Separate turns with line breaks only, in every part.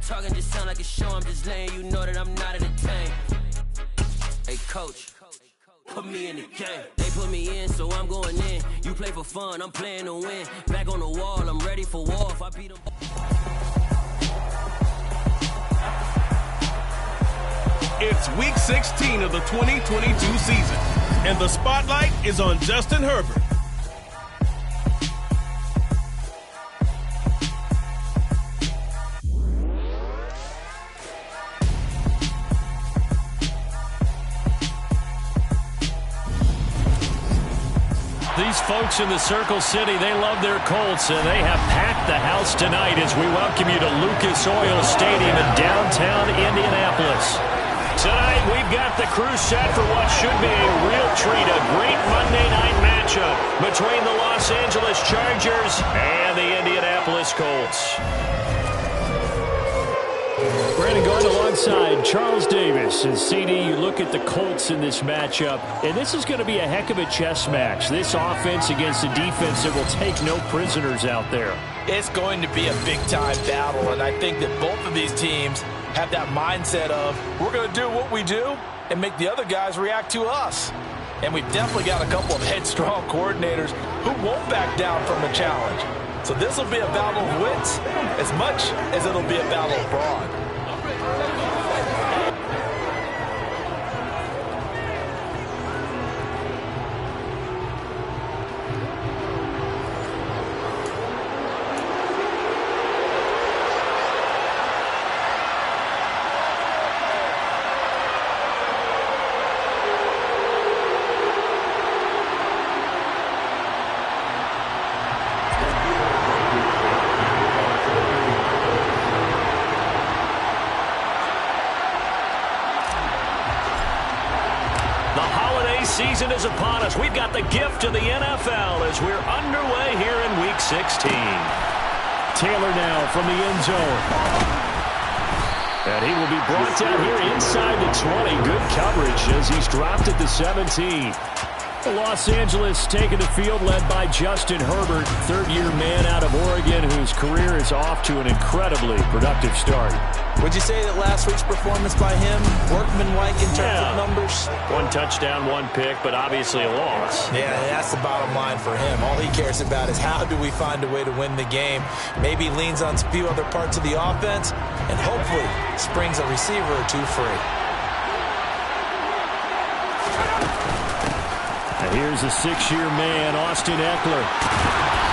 Talking just sound like a show, I'm just letting you know that I'm not entertained. Hey, coach, put me in the game. They put me in, so I'm going in. You play for fun, I'm playing to win. Back on the wall, I'm ready for war. If I beat them.
It's week 16 of the 2022 season, and the spotlight is on Justin Herbert.
These folks in the Circle City, they love their Colts, and they have packed the house tonight as we welcome you to Lucas Oil Stadium in downtown Indianapolis. Tonight, we've got the crew set for what should be a real treat, a great Monday night matchup between the Los Angeles Chargers and the Indianapolis Colts. Brandon going alongside Charles Davis. And CD, you look at the Colts in this matchup, and this is going to be a heck of a chess match. This offense against a defense that will take no prisoners out there.
It's going to be a big-time battle, and I think that both of these teams have that mindset of, we're going to do what we do and make the other guys react to us. And we've definitely got a couple of headstrong coordinators who won't back down from a challenge. So this will be a battle of wits as much as it'll be a battle of brawn.
Season is upon us. We've got the gift of the NFL as we're underway here in Week 16. Taylor now from the end zone. And he will be brought down here inside the 20. Good coverage as he's dropped at the 17. Los Angeles taking the field led by Justin Herbert, third-year man out of Oregon whose career is off to an incredibly productive start.
Would you say that last week's performance by him, workmanlike in terms of numbers?
One touchdown, one pick, but obviously a loss.
Yeah, that's the bottom line for him. All he cares about is how do we find a way to win the game. Maybe leans on a few other parts of the offense, and hopefully springs a receiver or two free.
And here's a six-year man, Austin Eckler.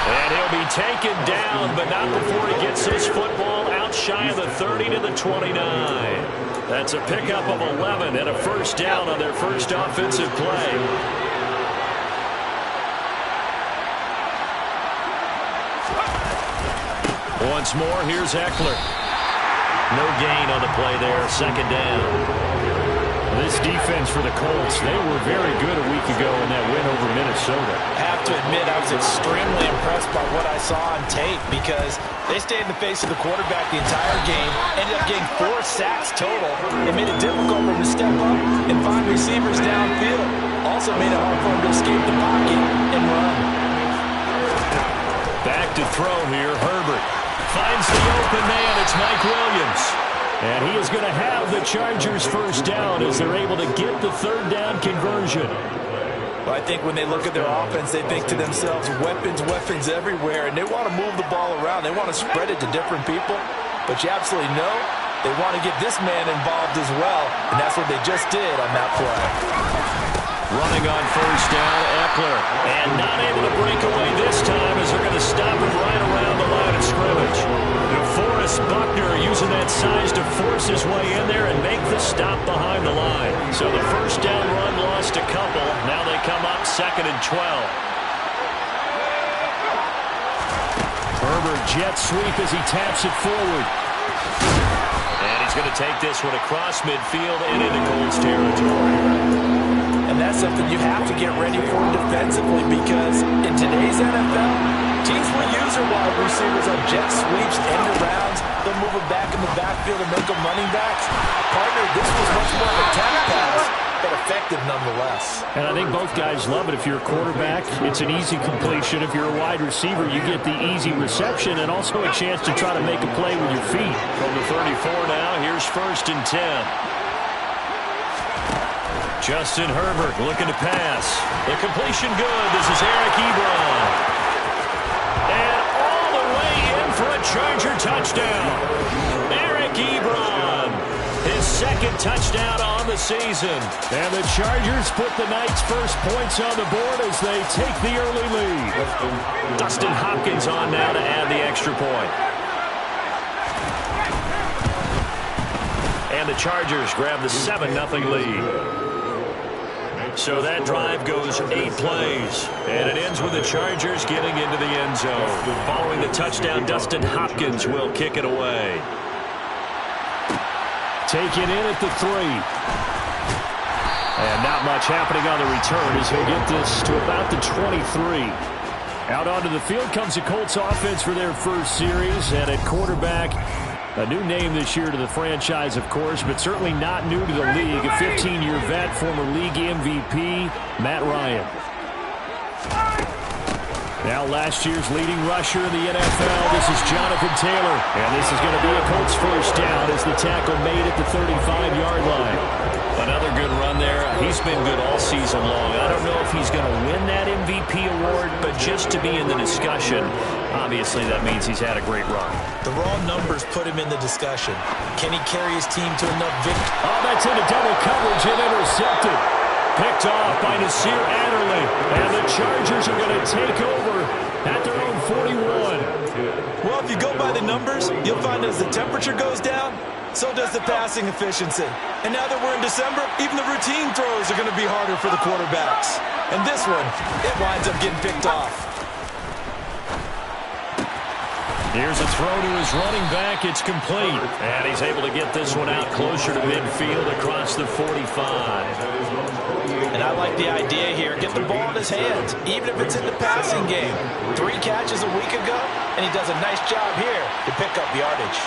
And he'll be taken down, but not before he gets his football out shy of the 30 to the 29. That's a pickup of 11 and a first down on their first offensive play. Once more, here's Eckler. No gain on the play there, second down. This defense for the Colts, they were very good a week ago in that win over Minnesota.
I have to admit, I was extremely impressed by what I saw on tape because they stayed in the face of the quarterback the entire game, ended up getting 4 sacks total. It made it difficult for him to step up and find receivers downfield. Also made it hard for him to escape the pocket and run.
Back to throw here, Herbert. Finds the open man, it's Mike Williams. And he is going to have the Chargers first down as they're able to get the third down conversion.
Well, I think when they look at their offense, they think to themselves, weapons everywhere, and they want to move the ball around. They want to spread it to different people. But you absolutely know they want to get this man involved as well, and that's what they just did on that play.
Running on first down, Eckler. And not able to break away this time as they're going to stop him right around the line of scrimmage. DeForest Buckner using that size to force his way in there and make the stop behind the line. So the first down run lost a couple. Now they come up 2nd and 12. Herbert jet sweep as he taps it forward. And he's going to take this one across midfield and into Colts territory.
And that's something you have to get ready for defensively because in today's NFL, teams will use their wide receivers on jet sweeps, end arounds. They'll move them back in the backfield and make them running backs. Partner, this was much more of a tap pass. but effective nonetheless.
And I think both guys love it. If you're a quarterback, it's an easy completion. If you're a wide receiver, you get the easy reception and also a chance to try to make a play with your feet.
From the 34 now, here's 1st and 10.
Justin Herbert looking to pass. The completion good. This is Eric Ebron. And all the way in for a Charger touchdown. Eric Ebron, his 2nd touchdown on the season. And the Chargers put the night's first points on the board as they take the early lead. Dustin Hopkins on now to add the extra point. And the Chargers grab the 7-0 lead. So that drive goes 8 plays, and it ends with the Chargers getting into the end zone. Following the touchdown, Dustin Hopkins will kick it away. Taken in at the 3. And not much happening on the return as he'll get this to about the 23. Out onto the field comes the Colts offense for their first series, and at quarterback, a new name this year to the franchise, of course, but certainly not new to the league. A 15-year vet, former league MVP, Matt Ryan. Now last year's leading rusher in the NFL, this is Jonathan Taylor. And this is going to be a Colts first down as the tackle made at the 35-yard line. Another good run there. He's been good all season long. I don't know if he's going to win that MVP award, but just to be in the discussion, obviously that means he's had a great run.
The raw numbers put him in the discussion. Can he carry his team to enough victory?
Oh, that's into double coverage and intercepted. Picked off by Nasir Adderley. And the Chargers are going to take over at their own 41.
Well, if you go by the numbers, you'll find as the temperature goes down, so does the passing efficiency. And now that we're in December, even the routine throws are going to be harder for the quarterbacks. And this one, it winds up getting picked off.
Here's a throw to his running back. It's complete. And he's able to get this one out closer to midfield across the 45.
And I like the idea here. Get the ball in his hands, even if it's in the passing game. 3 catches a week ago, and he does a nice job here to pick up yardage.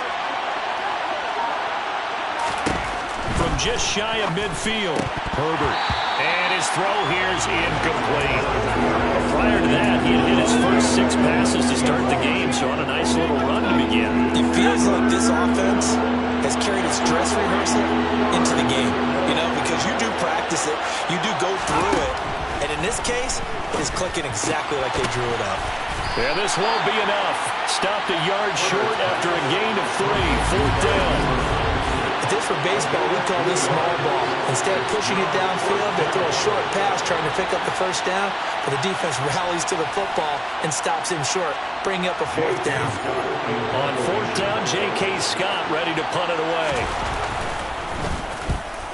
From just shy of midfield, Herbert. And his throw here is incomplete. Prior to that, he had hit his first 6 passes to start the game, so on a nice little run to begin.
It feels like this offense has carried its dress rehearsal into the game. You know, because you do practice it, you do go through it, and in this case, it is clicking exactly like they drew it up.
Yeah, this won't be enough. Stopped a yard short after a gain of 3. 4th down.
If this were baseball, we'd call this small ball. Instead of pushing it downfield, they throw a short pass trying to pick up the first down, but the defense rallies to the football and stops him short, bringing up a 4th down.
On 4th down, J.K. Scott ready to punt it away.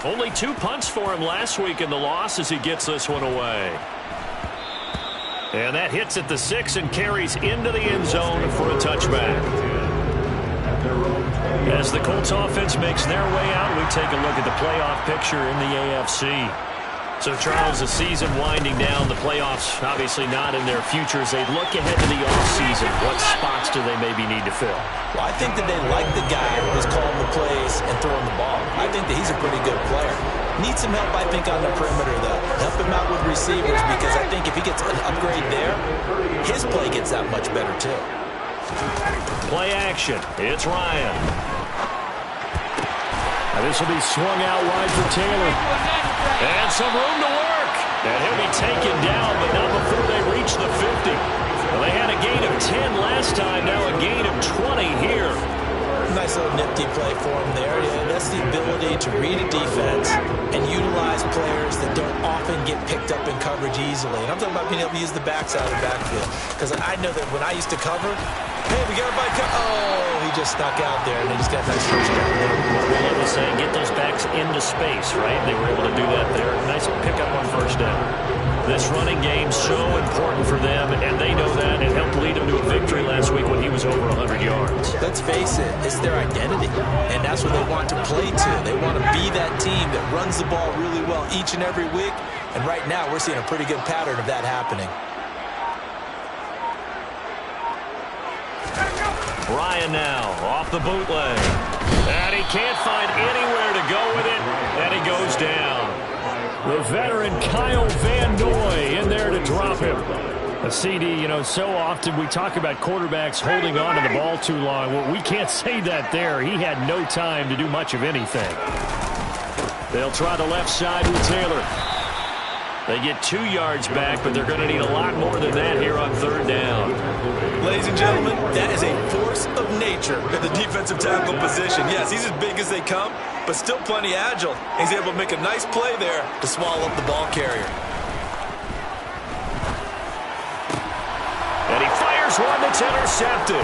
Only 2 punts for him last week in the loss as he gets this one away. And that hits at the 6 and carries into the end zone for a touchback. As the Colts offense makes their way out, we take a look at the playoff picture in the AFC. So, Charles, the season winding down, the playoffs obviously not in their futures. They look ahead to the offseason. What spots do they maybe need to fill?
Well, I think that they like the guy who's calling the plays and throwing the ball. I think that he's a pretty good player. Needs some help, I think, on the perimeter, though. Help him out with receivers, because I think if he gets an upgrade there, his play gets that much better, too.
Play action. It's Ryan. Now this will be swung out wide for Taylor. And some room to work. And he'll be taken down, but not before they reach the 50. Well, they had a gain of 10 last time, now a gain of 20 here.
Nice little nifty play for him there. Yeah, that's the ability to read a defense and utilize players that don't often get picked up in coverage easily. And I'm talking about being able to use the backside of the backfield. Because I know that when I used to cover, hey, we got a bike. Oh, he just snuck out there, and they just got a nice first down there.
We love to say, get those backs into space, right? They were able to do that there. Nice pickup on first down. This running game so important for them, and they know that. It helped lead them to a victory last week when he was over 100 yards.
Let's face it, it's their identity, and that's what they want to play to. They want to be that team that runs the ball really well each and every week, and right now we're seeing a pretty good pattern of that happening.
Ryan now off the bootleg, and he can't find anywhere to go with it, and he goes down. The veteran Kyle Van Noy in there to drop him. A CD, so often we talk about quarterbacks holding on to the ball too long. Well, we can't say that there. He had no time to do much of anything. They'll try the left side with Taylor. They get 2 yards back, but they're going to need a lot more than that here on 3rd down.
Ladies and gentlemen, that is a force of nature in the defensive tackle position. Yes, he's as big as they come, but still plenty agile. He's able to make a nice play there to swallow up the ball carrier.
And he fires one that's intercepted.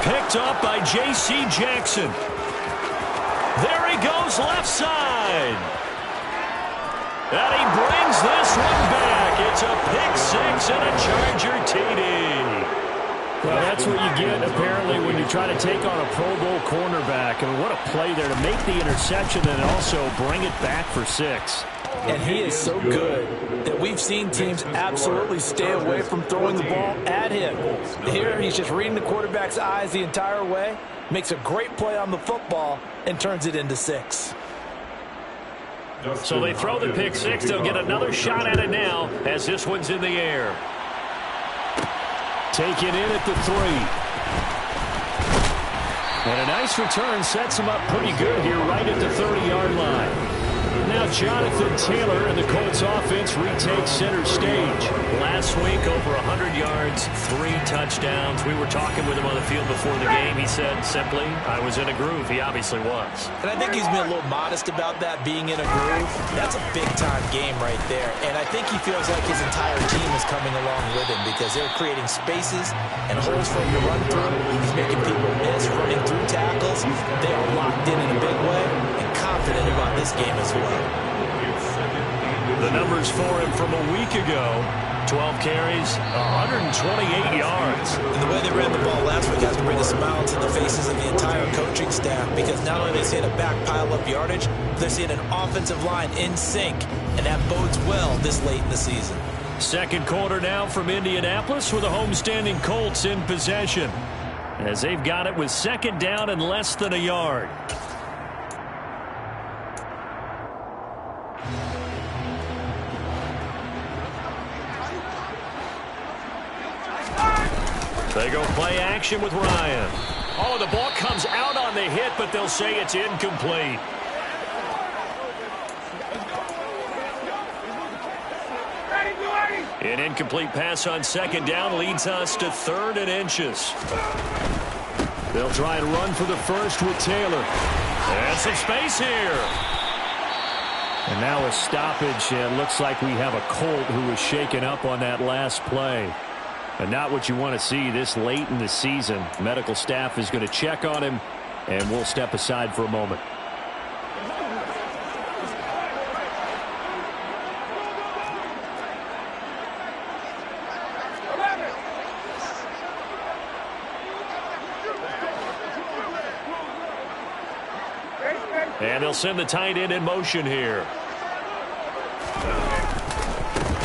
Picked up by J.C. Jackson. There he goes left side. And he brings this one back. It's a pick 6 and a Charger TD. Well, that's what you get, apparently, when you try to take on a Pro Bowl cornerback. I mean, what a play there to make the interception and also bring it back for 6.
And he is so good that we've seen teams absolutely stay away from throwing the ball at him. Here, he's just reading the quarterback's eyes the entire way, makes a great play on the football, and turns it into 6.
So they throw the pick 6. They'll get another shot at it now as this one's in the air. Taken in at the 3. And a nice return sets him up pretty good here right at the 30-yard line. Now Jonathan Taylor and the Colts offense retakes center stage.
Last week, over 100 yards, 3 touchdowns. We were talking with him on the field before the game. He said simply, I was in a groove. He obviously was.
And I think he's been a little modest about that, being in a groove. That's a big-time game right there. And I think he feels like his entire team is coming along with him because they're creating spaces and holes for him to run through. He's making people miss, running through tackles. They are locked in a big way and confident about this game as well.
The numbers for him from a week ago: 12 carries, 128 yards.
And the way they ran the ball last week has to bring a smile to the faces of the entire coaching staff, because not only are they seeing a back pile up yardage, they're seeing an offensive line in sync, and that bodes well this late in the season.
Second quarter now from Indianapolis with the homestanding Colts in possession, as they've got it with 2nd down and less than a yard. They go play action with Ryan. Oh, the ball comes out on the hit, but they'll say it's incomplete. An incomplete pass on 2nd down leads us to 3rd and inches. They'll try and run for the first with Taylor. And some space here. And now a stoppage, and looks like we have a Colt who was shaken up on that last play. And not what you want to see this late in the season. Medical staff is going to check on him, and we'll step aside for a moment. And they'll send the tight end in motion here.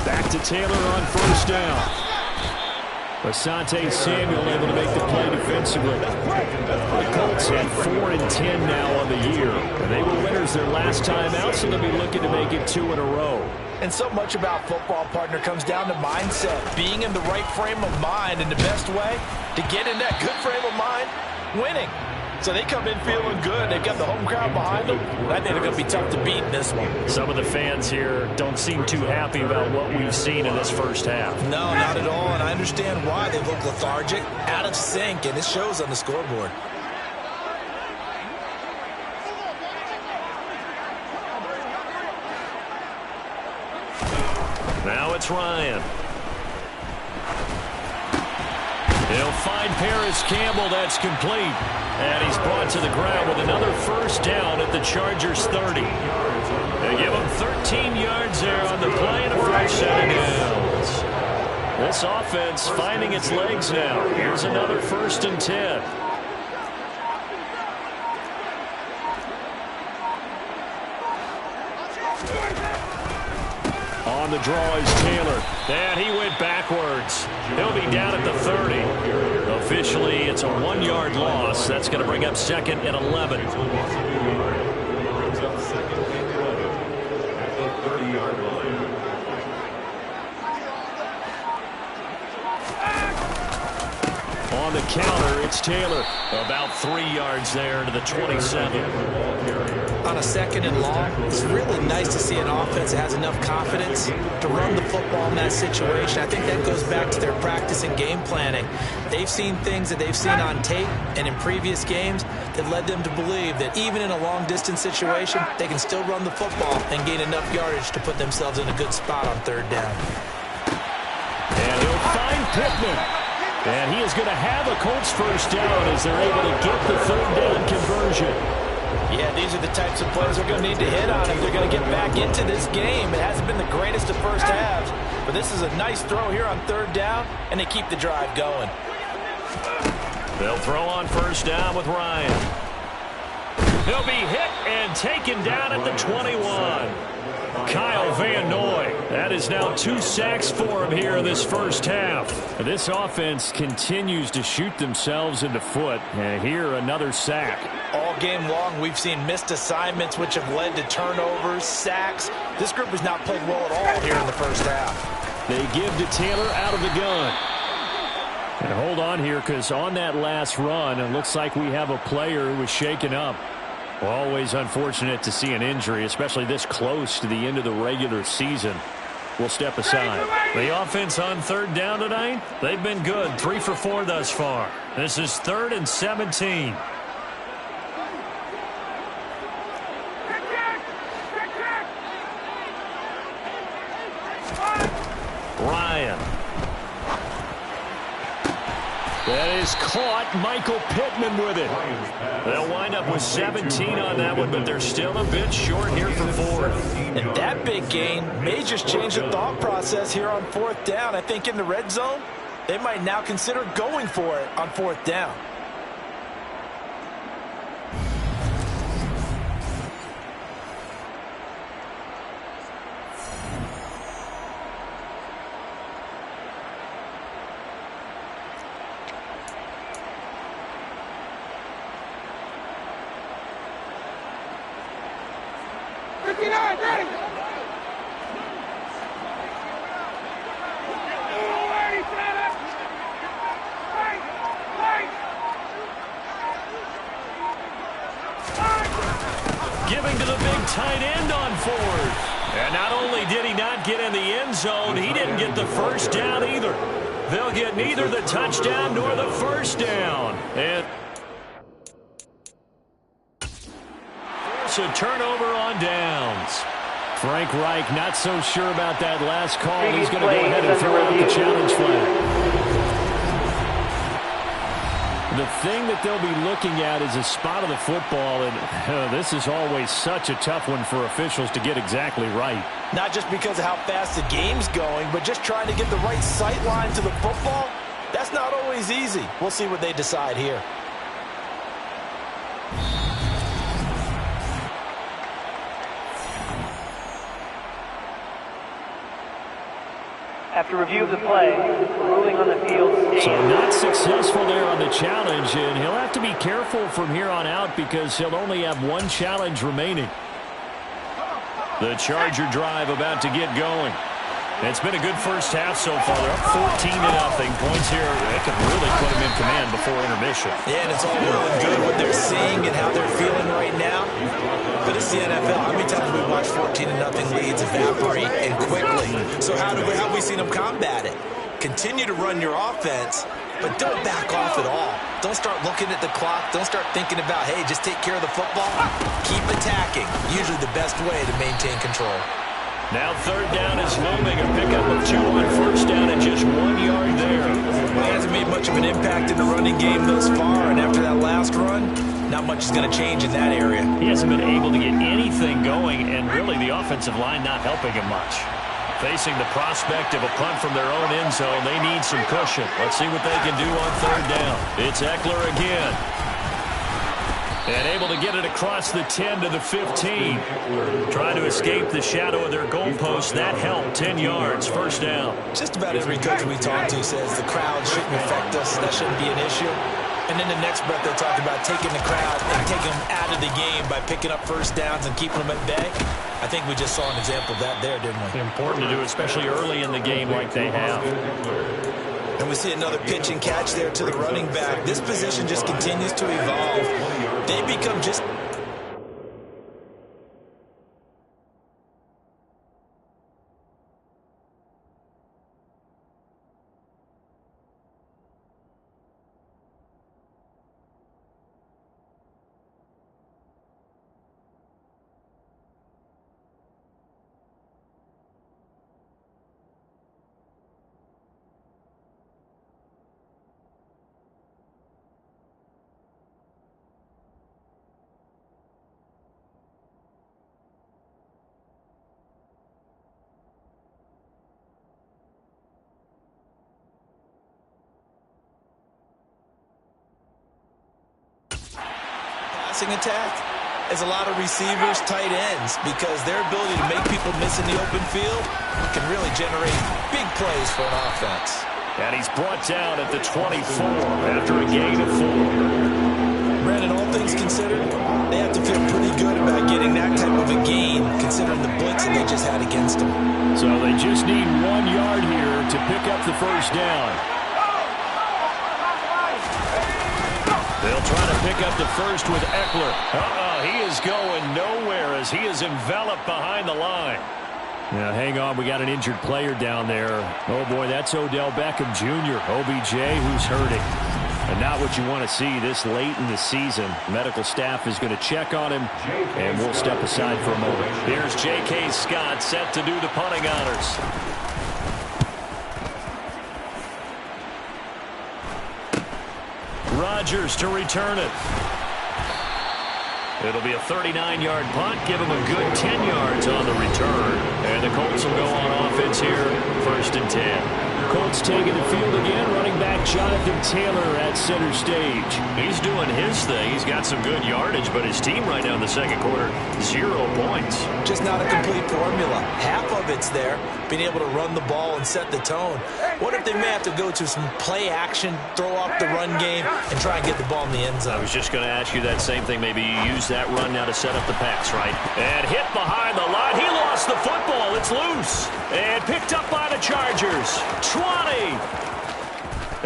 Back to Taylor on 1st down. Asante Samuel able to make the play defensively. The Colts had 4-10 now on the year, and they were winners their last time out, so they'll be looking to make it 2 in a row.
And so much about football, partner, comes down to mindset, being in the right frame of mind, and the best way to get in that good frame of mind, winning. So they come in feeling good. They've got the home crowd behind them. I think they're going to be tough to beat in this one.
Some of the fans here don't seem too happy about what we've seen in this first half.
No, not at all, and I understand why. They look lethargic, out of sync, and it shows on the scoreboard.
Now it's Ryan. He'll find Paris Campbell. That's complete. And he's brought to the ground with another 1st down at the Chargers' 30. They give him 13 yards there on the play and a first set of downs. This offense finding its legs now. Here's another 1st and 10. On the draw is Taylor. And he went backwards. He'll be down at the 30. Officially, it's a 1-yard loss. That's going to bring up 2nd and 11.
At the 30-yard line.
on the counter. It's Taylor. About 3 yards there to the 27.
On a 2nd and long, it's really nice to see an offense that has enough confidence to run the football in that situation. I think that goes back to their practice and game planning. They've seen things that they've seen on tape and in previous games that led them to believe that even in a long-distance situation, they can still run the football and gain enough yardage to put themselves in a good spot on 3rd down.
And he'll find Pittman. And he is going to have a Colts first down as they're able to get the 3rd down conversion.
Yeah, these are the types of plays they're going to need to hit on if they're going to get back into this game. It hasn't been the greatest of first halves, but this is a nice throw here on 3rd down, and they keep the drive going.
They'll throw on first down with Ryan. He'll be hit and taken down at the 21. Kyle Van Noy. That is now 2 sacks for him here in this first half. This offense continues to shoot themselves in the foot. And here another sack.
All game long, we've seen missed assignments, which have led to turnovers, sacks. This group has not played well at all here in the first half.
They give to Taylor out of the gun. And hold on here, because on that last run, it looks like we have a player who was shaken up. Always unfortunate to see an injury, especially this close to the end of the regular season. We'll step aside. The offense on 3rd down tonight, they've been good. 3 for 4 thus far. This is 3rd and 17. Ryan. That is caught. Michael Pittman with it. They'll wind up with 17 on that one, but they're still a bit short here for 4th.
And that big gain may just change the thought process here on 4th down. I think in the red zone, they might now consider going for it on 4th down.
Giving to the big tight end on 4th. And not only did he not get in the end zone, he didn't get the first down either. They'll get neither the touchdown nor the first down. And force a turnover on downs. Frank Reich not so sure about that last call. He's going to go ahead and throw out the challenge flag. The thing that they'll be looking at is a spot of the football, and this is always such a tough one for officials to get exactly right.
Not just because of how fast the game's going, but just trying to get the right sight line to the football. That's not always easy. We'll see what they decide here.
After review of the play, ruling on the field.
So not successful there on the challenge, and he'll have to be careful from here on out because he'll only have 1 challenge remaining. The Charger drive about to get going. It's been a good first half so far. They're up 14-0. Points here, they can really put them in command before intermission.
Yeah, and it's all well and good what they're seeing and how they're feeling right now. But it's the NFL. How many times have we watched 14-0 leads evaporate and quickly? So how have we seen them combat it? Continue to run your offense, but don't back off at all. Don't start looking at the clock. Don't start thinking about, hey, just take care of the football. Keep attacking. Usually the best way to maintain control.
Now 3rd down is looming. A pickup of 2 on first down and just 1 yard there.
Well, he hasn't made much of an impact in the running game thus far, and after that last run, not much is going to change in that area.
He hasn't been able to get anything going, and really the offensive line not helping him much. Facing the prospect of a punt from their own end zone, they need some cushion. Let's see what they can do on 3rd down. It's Eckler again. And able to get it across the 10 to the 15. Trying to escape the shadow of their goalpost. That helped. 10 yards. First down.
Just about every coach we talk to says the crowd shouldn't affect us. That shouldn't be an issue. And then the next breath they talk about taking the crowd and taking them out of the game by picking up first downs and keeping them at bay. I think we just saw an example of that there, didn't we?
Important to do, especially early in the game like they have.
And we see another pitch and catch there to the running back. This position just continues to evolve. They become just... attack is a lot of receivers, tight ends, because their ability to make people miss in the open field can really generate big plays for an offense.
And he's brought down at the 24 after a gain of 4.
Brandon, all things considered, they have to feel pretty good about getting that type of a gain, considering the blitz that they just had against them.
So they just need 1 yard here to pick up the first down. They'll try to pick up the first with Eckler. He is going nowhere as he is enveloped behind the line. Now, hang on. We got an injured player down there. Oh, boy, that's Odell Beckham Jr., OBJ, who's hurting. And not what you want to see this late in the season. Medical staff is going to check on him, and we'll step aside for a moment. Here's J.K. Scott set to do the punting honors. Rodgers to return it. It'll be a 39-yard punt. Give him a good 10 yards on the return. And the Colts will go on offense here, 1st and 10. Colts taking the field again. Running back Jonathan Taylor at center stage. He's doing his thing. He's got some good yardage, but his team right now in the second quarter, 0 points.
Just not a complete formula. Half of it's there, being able to run the ball and set the tone. What if they may have to go to some play action, throw off the run game, and try and get the ball in the end zone?
I was just going to ask you that same thing. Maybe you use that run now to set up the pass, right? And hit behind the line. He lost the football. It's loose. And picked up by the Chargers. 20.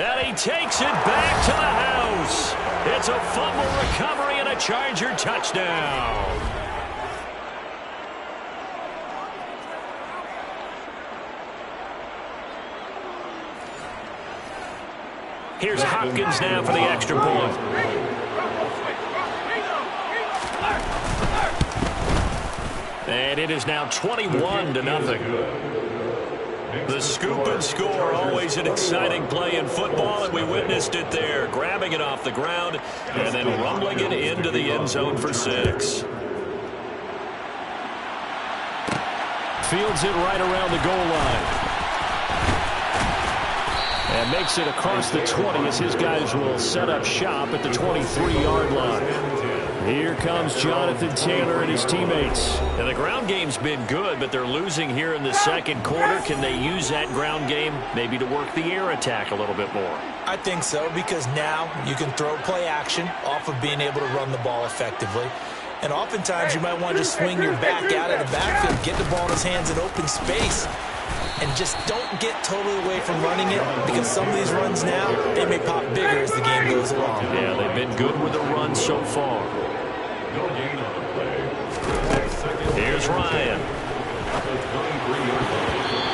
And he takes it back to the house. It's a fumble recovery and a Charger touchdown. Here's Hopkins now for the extra point. And it is now 21-0. The scoop and score, always an exciting play in football, and we witnessed it there. Grabbing it off the ground and then rumbling it into the end zone for 6. Fields it right around the goal line. And makes it across the 20 as his guys will set up shop at the 23-yard line. Here comes Jonathan Taylor and his teammates. And the ground game's been good, but they're losing here in the second quarter. Can they use that ground game maybe to work the air attack a little bit more?
I think so, because now you can throw play action off of being able to run the ball effectively. And oftentimes you might want to just swing your back out of the backfield, get the ball in his hands in open space, and just don't get totally away from running it, because some of these runs now, they may pop bigger as the game goes along.
Yeah, they've been good with the run so far. Here's Ryan.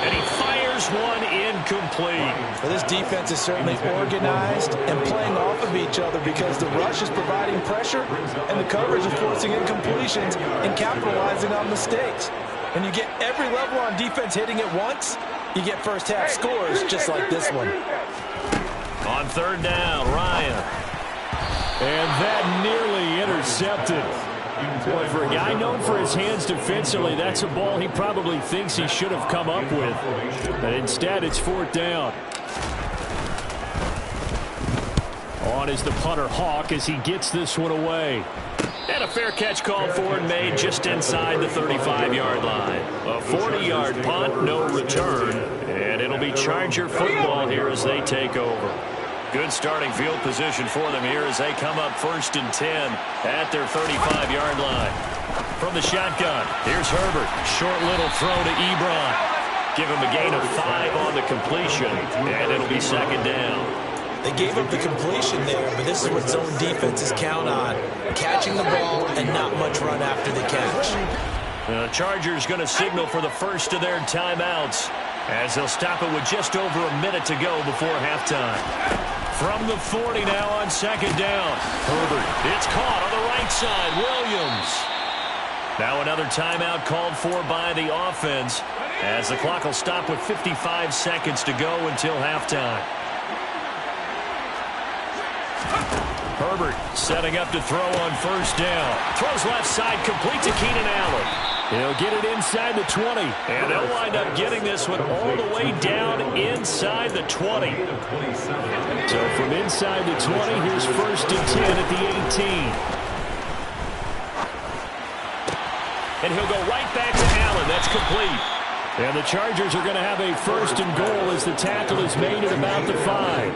And he fires one incomplete.
Well, this defense is certainly organized and playing off of each other, because the rush is providing pressure and the coverage is forcing incompletions and capitalizing on mistakes. When you get every level on defense hitting it once, you get first half scores just like this one.
On 3rd down, Ryan. And that nearly intercepted. Boy, for a guy known for his hands defensively, that's a ball he probably thinks he should have come up with. But instead, it's 4th down. On is the punter Hawk as he gets this one away. And a fair catch called for and made just inside the 35-yard line. A 40-yard punt, no return. And it'll be Charger football here as they take over. Good starting field position for them here as they come up 1st and 10 at their 35-yard line. From the shotgun, here's Herbert. Short little throw to Ebron. Give him a gain of 5 on the completion, and it'll be second down.
They gave up the completion there, but this is what zone defenses count on. Catching the ball and not much run after the catch.
The Chargers going to signal for the first of their timeouts as they'll stop it with just over a minute to go before halftime. From the 40 now on second down. Herbert, it's caught on the right side. Williams. Now another timeout called for by the offense as the clock will stop with 55 seconds to go until halftime. Herbert setting up to throw on first down. Throws left side, complete to Keenan Allen. He'll get it inside the 20. And they'll wind up getting this one all the way down inside the 20. So from inside the 20, here's first and 10 at the 18. And he'll go right back to Allen. That's complete. And the Chargers are going to have a first and goal as the tackle is made at about the 5.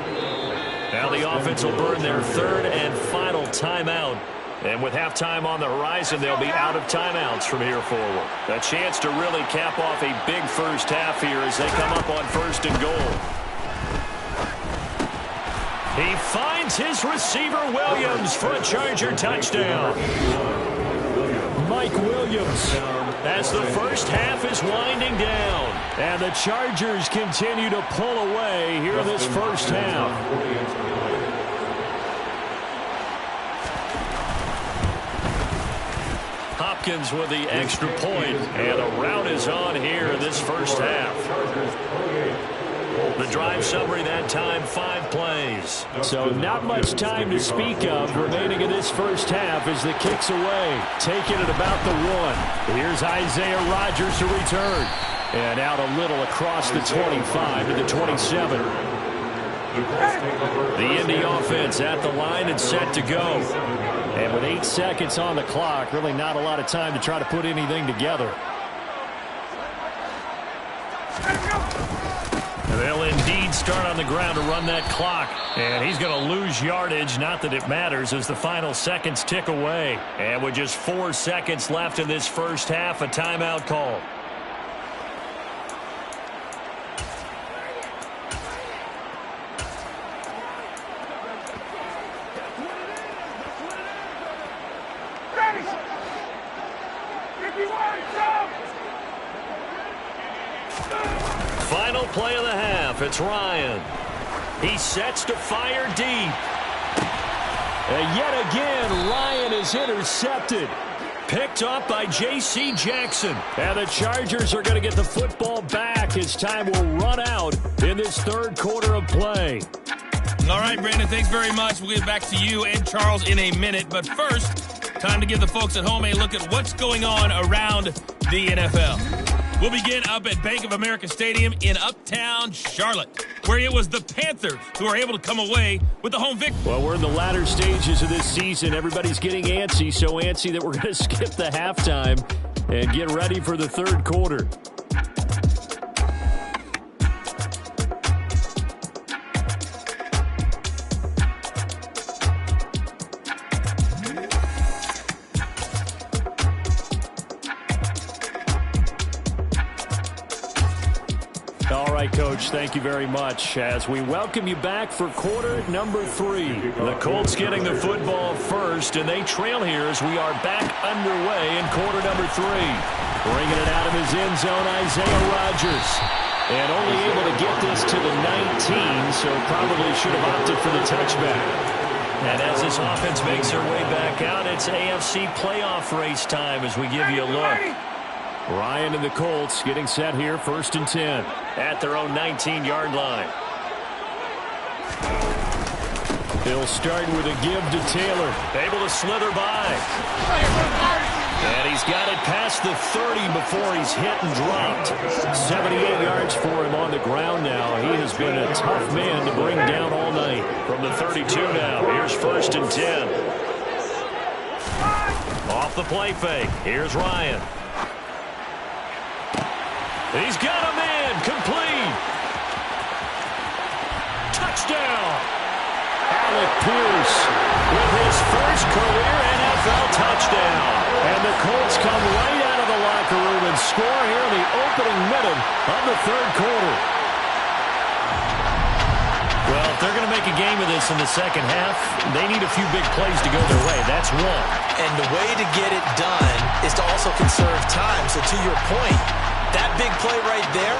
Now the offense will burn their third and final timeout. And with halftime on the horizon, they'll be out of timeouts from here forward. A chance to really cap off a big first half here as they come up on first and goal. He finds his receiver Williams for a Charger touchdown. Mike Williams as the first half is winding down. And the Chargers continue to pull away here in this first half. Hopkins with the extra point, and a rout is on here in this first half. The drive summary that time, 5 plays. So not much time to speak of remaining in this first half as the kick's away. Taking it about the 1. Here's Isaiah Rodgers to return. And out a little across the 25 to the 27. The Indy offense at the line and set to go. And with 8 seconds on the clock, really not a lot of time to try to put anything together. They'll indeed start on the ground to run that clock. And he's going to lose yardage. Not that it matters as the final seconds tick away. And with just 4 seconds left in this first half, a timeout call. Final play of the half. It's Ryan. He sets to fire deep. And yet again, Ryan is intercepted. Picked off by J.C. Jackson. And the Chargers are going to get the football back as time will run out in this third quarter of play.
All right, Brandon, thanks very much. We'll get back to you and Charles in a minute. But first, time to give the folks at home a look at what's going on around the NFL. We'll begin up at Bank of America Stadium in Uptown Charlotte, where it was the Panthers who were able to come away with the home victory.
Well, we're in the latter stages of this season. Everybody's getting antsy, so antsy that we're going to skip the halftime and get ready for the third quarter. Coach, thank you very much as we welcome you back for quarter number 3. The Colts getting the football first, and they trail here as we are back underway in quarter number 3. Bringing it out of his end zone, Isaiah Rodgers. And only able to get this to the 19, so probably should have opted for the touchback. And as this offense makes their way back out, it's AFC playoff race time as we give you a look. Ryan and the Colts getting set here, first and 10 at their own 19-yard line. He'll start with a give to Taylor. Able to slither by. And he's got it past the 30 before he's hit and dropped. 78 yards for him on the ground now. He has been a tough man to bring down all night. From the 32 now, here's first and 10. Off the play fake, here's Ryan. He's got a man, complete. Touchdown. Alec Pierce with his first career NFL touchdown. And the Colts come right out of the locker room and score here in the opening minute of the third quarter. Well, if they're going to make a game of this in the second half, they need a few big plays to go their way. That's one.
And the way to get it done is to also conserve time. So to your point, that big play right there,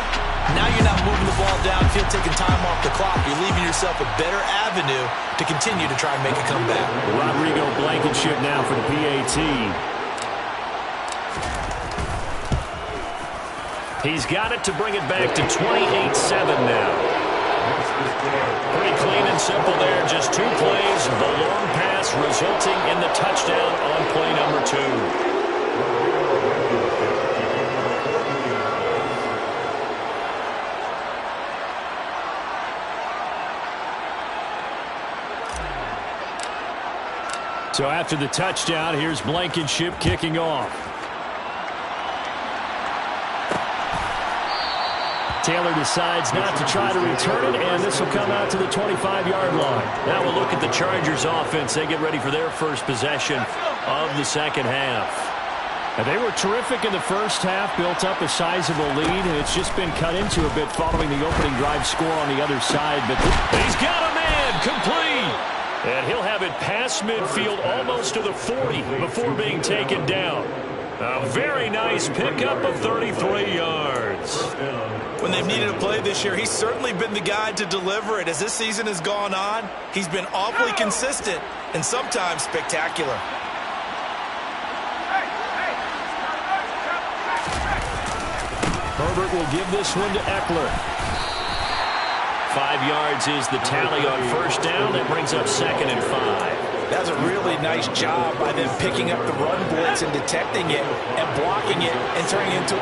now you're not moving the ball downfield, taking time off the clock. You're leaving yourself a better avenue to continue to try and make a comeback.
Rodrigo Blankenship now for the PAT. He's got it to bring it back to 28-7 now. Pretty clean and simple there. Just 2 plays. The long pass resulting in the touchdown on play number 2. So after the touchdown, here's Blankenship kicking off. Taylor decides not to try to return it, and this will come out to the 25-yard line. Now we'll look at the Chargers offense. They get ready for their first possession of the second half. And they were terrific in the first half, built up a sizable lead, and it's just been cut into a bit following the opening drive score on the other side. But he's got a man complete. And he'll have it past midfield almost to the 40 before being taken down. A very nice pickup of 33 yards.
When they've needed a play this year, he's certainly been the guy to deliver it. As this season has gone on, he's been awfully consistent and sometimes spectacular.
Herbert will give this one to Eckler. 5 yards is the tally on first down. That brings up 2nd and 5.
That's a really nice job by them picking up the run blitz and detecting it and blocking it and turning it into...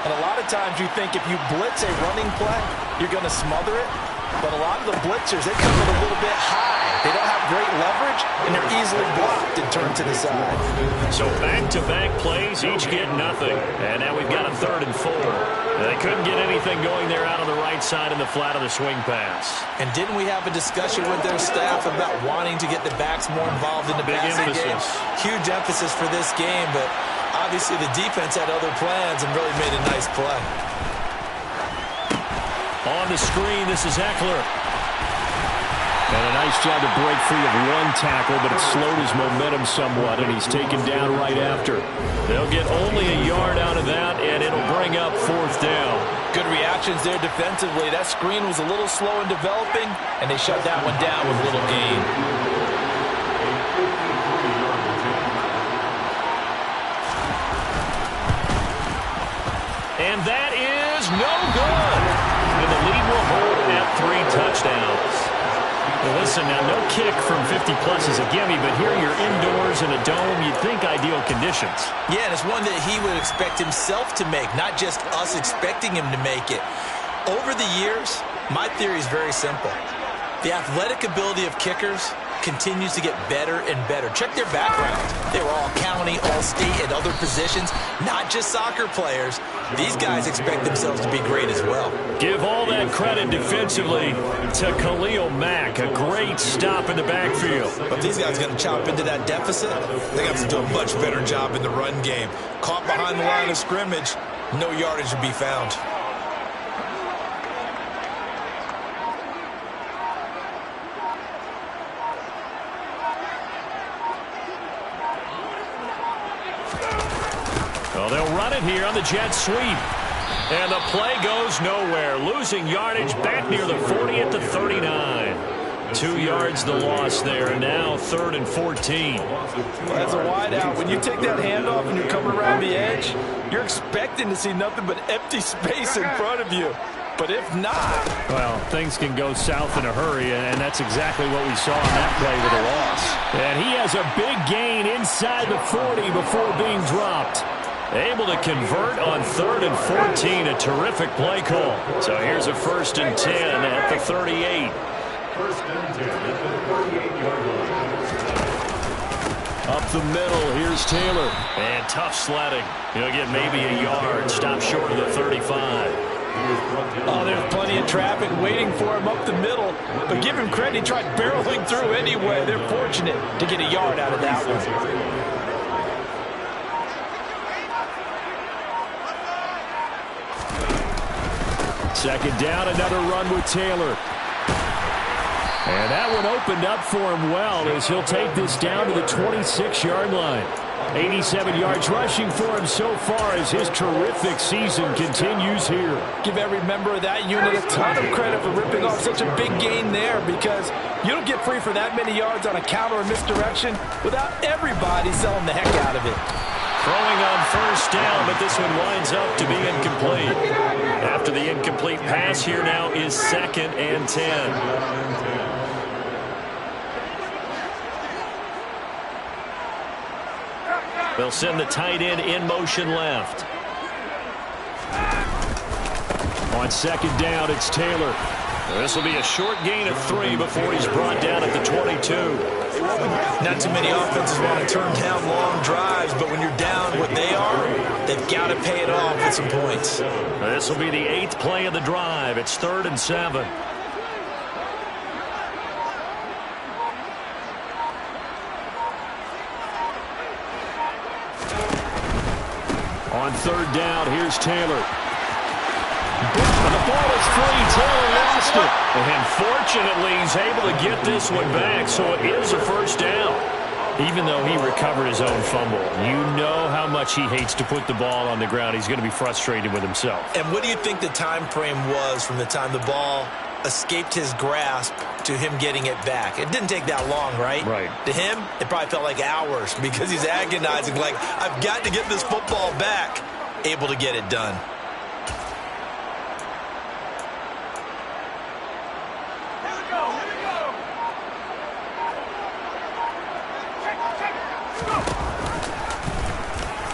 And a lot of times you think if you blitz a running play, you're going to smother it. But a lot of the blitzers, they come in a little bit high. They don't have great leverage, and they're easily blocked and turned to the side.
So back-to-back plays, each get nothing. And now we've got a 3rd and 4. They couldn't get anything going there out on the right side in the flat of the swing pass.
And didn't we have a discussion with their staff about wanting to get the backs more involved in the passing game? Huge emphasis for this game, but obviously the defense had other plans and really made a nice play.
On the screen, this is Eckler. And a nice job to break free of one tackle, but it slowed his momentum somewhat, and he's taken down right after. They'll get only a yard out of that, and it'll bring up 4th down.
Good reactions there defensively. That screen was a little slow in developing, and they shut that one down with little gain.
And that is no good. And the lead will hold at 3 touchdowns. Well, listen, now no kick from 50-plus is a gimme, but here you're indoors in a dome. You'd think ideal conditions.
Yeah, and it's one that he would expect himself to make, not just us expecting him to make it. Over the years, my theory is very simple. The athletic ability of kickers continues to get better and better. Check their background. They were all county, all state, at other positions, not just soccer players. These guys expect themselves to be great as well.
Give all that credit defensively to Khalil Mack. A great stop in the backfield.
But these guys are going to chop into that deficit. They got to do a much better job in the run game. Caught behind the line of scrimmage, no yardage to be found.
Well, they'll run it here on the jet sweep. And the play goes nowhere. Losing yardage back near the 40 at the 39. 2 yards the loss there. And now 3rd and 14.
Well, as a wideout, when you take that handoff and you're coming around the edge, you're expecting to see nothing but empty space in front of you. But if not...
Well, things can go south in a hurry, and that's exactly what we saw on that play with a loss. And he has a big gain inside the 40 before being dropped. Able to convert on 3rd and 14. A terrific play call. So here's a 1st and 10 at the 38. Up the middle, here's Taylor.
And tough sledding. He'll get maybe a yard. Stop short of the 35.
Oh, there's plenty of traffic waiting for him up the middle. But give him credit, he tried barreling through anyway. They're fortunate to get a yard out of that one.
Second down, another run with Taylor. And that one opened up for him well as he'll take this down to the 26-yard line. 87 yards rushing for him so far as his terrific season continues here.
Give every member of that unit a ton of credit for ripping off such a big gain there, because you don't get free for that many yards on a counter or misdirection without everybody selling the heck out of it.
Throwing on first down, but this one winds up to be incomplete. After the incomplete pass, here now is 2nd and 10. They'll send the tight end in motion left.
On 2nd down, it's Taylor.
This will be a short gain of 3 before he's brought down at the 22.
Not too many offenses want to turn down long drives, but when you're down what they are, they've got to pay it off with some points.
This will be the 8th play of the drive. It's 3rd and 7.
On 3rd down, here's Taylor. The ball is free. Taylor lost it.
And fortunately, he's able to get this one back, so it is a first down. Even though he recovered his own fumble, you know how much he hates to put the ball on the ground. He's going to be frustrated with himself.
And what do you think the time frame was from the time the ball escaped his grasp to him getting it back? It didn't take that long, right?
Right.
To him, it probably felt like hours because he's agonizing, like, I've got to get this football back. Able to get it done.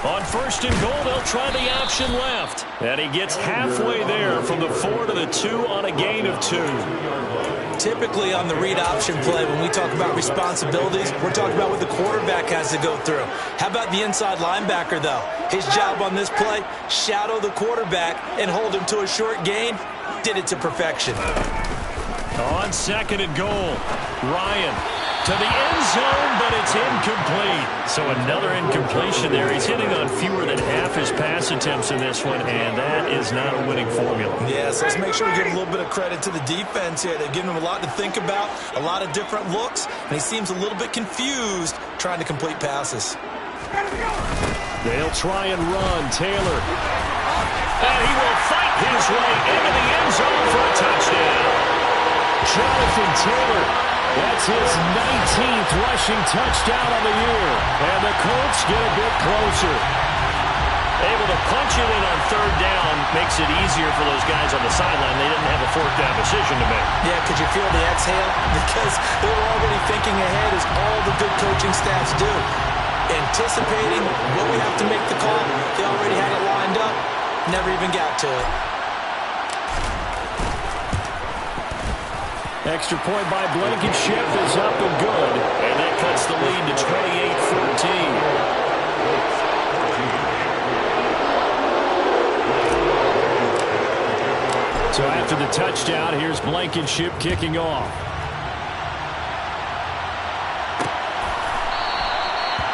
On 1st and goal, they'll try the option left. And he gets halfway there from the 4 to the 2 on a gain of 2.
Typically on the read option play, when we talk about responsibilities, we're talking about what the quarterback has to go through. How about the inside linebacker, though? His job on this play, shadow the quarterback and hold him to a short gain. Did it to perfection.
On 2nd and goal, Ryan to the end zone, but it's incomplete. So another incompletion there. He's hitting on fewer than half his pass attempts in this one, and that is not a winning formula.
Yes, let's make sure we give a little bit of credit to the defense here. They've given him a lot to think about, a lot of different looks, and he seems a little bit confused trying to complete passes.
They'll try and run. Taylor.
And he will fight his way into the end zone for a touchdown.
Jonathan Taylor. That's his 19th rushing touchdown of the year. And the Colts get a bit closer.
Able to punch it in on 3rd down makes it easier for those guys on the sideline. They didn't have a 4th down decision to make.
Yeah, could you feel the exhale? Because they were already thinking ahead, as all the good coaching staffs do. Anticipating what we have to make the call. They already had it lined up. Never even got to it.
Extra point by Blankenship is up and good.
And that cuts the lead to 28-14.
So after the touchdown, here's Blankenship kicking off.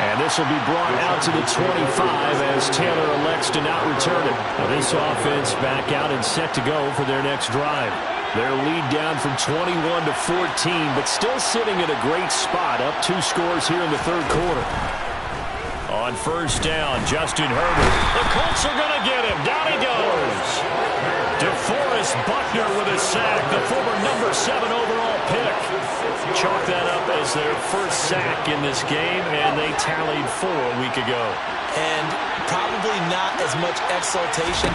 And this will be brought out to the 25 as Taylor elects to not return it. Now this offense back out and set to go for their next drive. Their lead down from 21 to 14, but still sitting in a great spot, up 2 scores here in the 3rd quarter.
On 1st down, Justin Herbert. The Colts are going to get him. Down he goes. DeForest Buckner with a sack, the former number 7 overall pick. Chalk that up as their first sack in this game, and they tallied 4 a week ago.
And probably not as much exultation.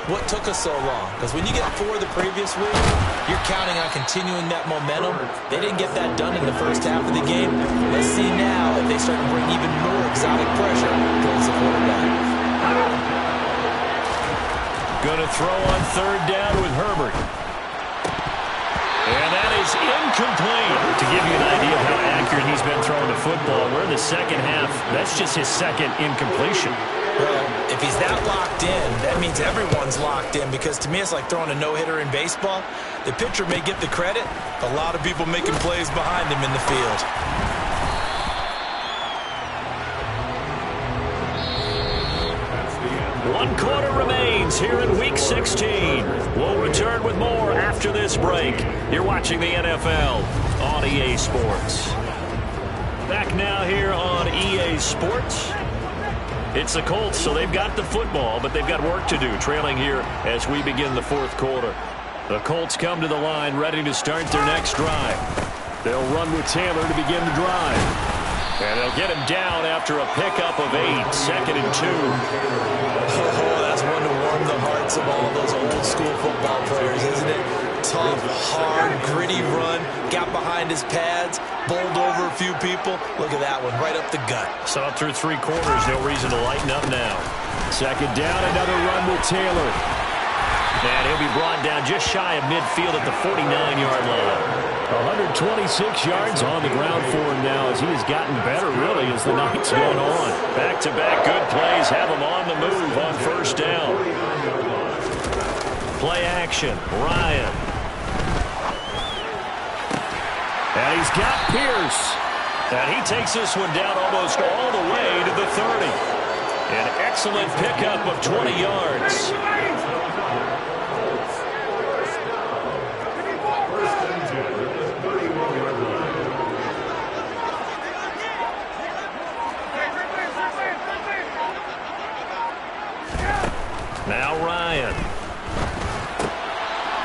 What took us so long? Because when you get 4 the previous week, you're counting on continuing that momentum. They didn't get that done in the first half of the game. Let's see now if they start to bring even more exotic pressure towards the quarterback.
Going to throw on third down with Herbert. And that is incomplete. To give you an idea of how accurate he's been throwing the football, we're in the second half. That's just his second incompletion.
Well, if he's that locked in, that means everyone's locked in, because to me it's like throwing a no-hitter in baseball. The pitcher may get the credit. A lot of people making plays behind him in the field.
One quarter remains here in Week 16. We'll return with more after this break. You're watching the NFL on EA Sports. Back now here on EA Sports. It's the Colts, so they've got the football, but they've got work to do, trailing here as we begin the fourth quarter. The Colts come to the line ready to start their next drive. They'll run with Taylor to begin the drive. And they'll get him down after a pickup of 8, 2nd and 2.
Oh, that's one to warm the hearts of all those old school football players, isn't it? Tough, hard, gritty run, got behind his pads, bowled over a few people. Look at that one, right up the gut.
Saw through 3 quarters, no reason to lighten up now. 2nd down, another run with Taylor. And he'll be brought down just shy of midfield at the 49-yard line. 126 yards on the ground for him now as he has gotten better, really, as the night's gone on. Back-to-back good plays have him on the move on first down. Play action, Ryan. And he's got Pierce. And he takes this one down almost all the way to the 30. An excellent pickup of 20 yards. Now Ryan.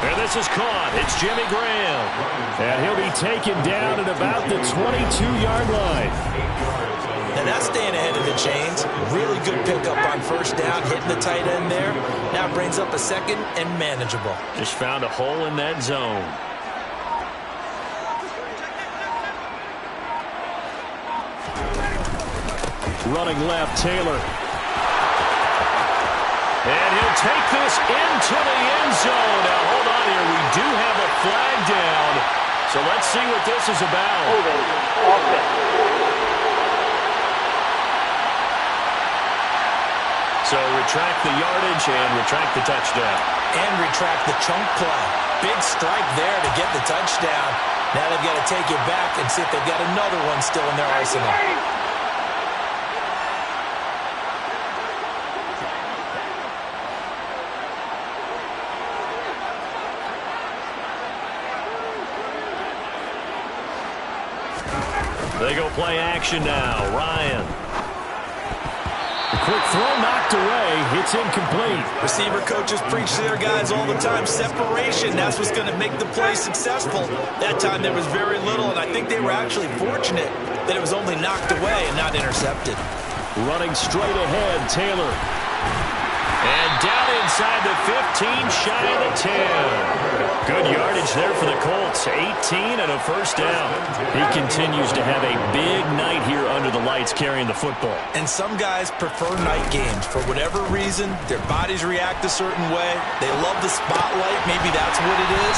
And this is caught. It's Jimmy Graham. And he'll be taken down at about the 22-yard line.
And that's staying ahead of the chains. Really good pickup on first down, hitting the tight end there. Now brings up a 2nd and manageable.
Just found a hole in that zone. Running left, Taylor. And he'll take this into the end zone. Now, hold on here. We do have a flag down. So let's see what this is about. So retract the yardage and retract the touchdown.
And retract the chunk play. Big strike there to get the touchdown. Now they've got to take it back and see if they've got another one still in their arsenal.
They go play action now. Ryan.
The quick throw knocked away. It's incomplete.
Receiver coaches preach to their guys all the time. Separation, that's what's going to make the play successful. That time there was very little, and I think they were actually fortunate that it was only knocked away and not intercepted.
Running straight ahead, Taylor. And down inside the 15, shy of the 10. Good yardage there for the Colts. 18 and a first down. He continues to have a big night here under the lights carrying the football.
And some guys prefer night games. For whatever reason, their bodies react a certain way. They love the spotlight. Maybe that's what it is.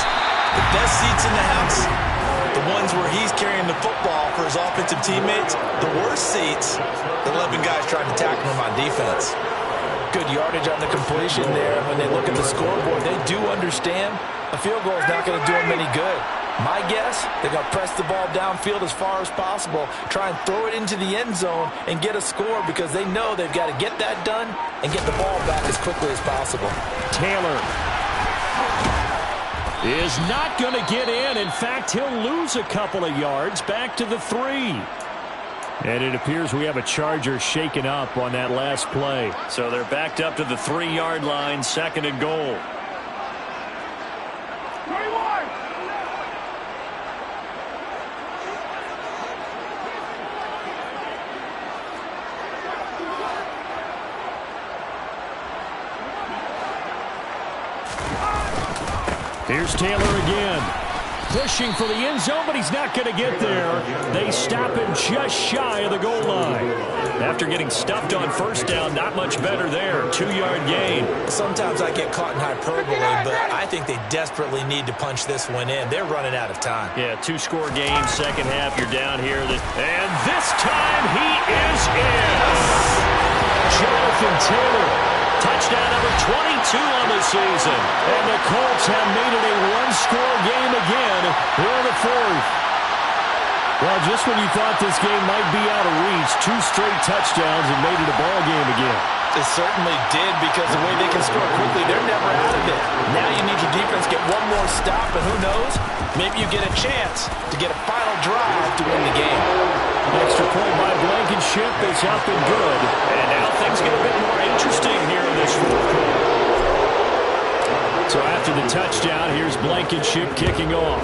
The best seats in the house, the ones where he's carrying the football for his offensive teammates. The worst seats, the 11 guys trying to tackle him on defense. Good yardage on the completion there. When they look at the scoreboard, they do understand a field goal is not going to do them any good. My guess, they're going to press the ball downfield as far as possible, try and throw it into the end zone and get a score because they know they've got to get that done and get the ball back as quickly as possible.
Taylor is not going to get in. In fact, he'll lose a couple of yards back to the 3. And it appears we have a Charger shaken up on that last play. So they're backed up to the 3-yard line, 2nd and goal. Here's Taylor again. Pushing for the end zone, but he's not going to get there. They stop him just shy of the goal line. After getting stuffed on first down, not much better there. 2-yard gain.
Sometimes I get caught in hyperbole, but I think they desperately need to punch this one in. They're running out of time.
Yeah, 2-score game, second half, you're down here. And this time he is in. Jonathan Taylor. Touchdown number 22 on the season. And the Colts have made it a one-score game again here in the fourth. Well, just when you thought this game might be out of reach, 2 straight touchdowns and made it a ball game again.
It certainly did, because the way they can score quickly, they're never out of it. Now you need your defense to get one more stop, and who knows, maybe you get a chance to get a final drive to win the game.
Extra point by Blankenship is up and good. And now things get a bit more interesting here in this fourth quarter. So after the touchdown, here's Blankenship kicking off.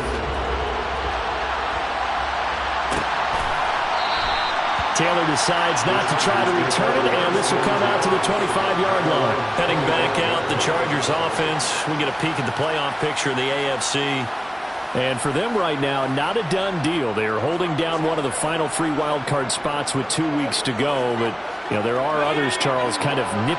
Taylor decides not to try to return it, and this will come out to the 25-yard line. Heading back out, the Chargers offense. We get a peek at the playoff picture of the AFC. And for them right now, not a done deal. They are holding down one of the final 3 wild card spots with 2 weeks to go. But, you know, there are others, Charles, kind of nip.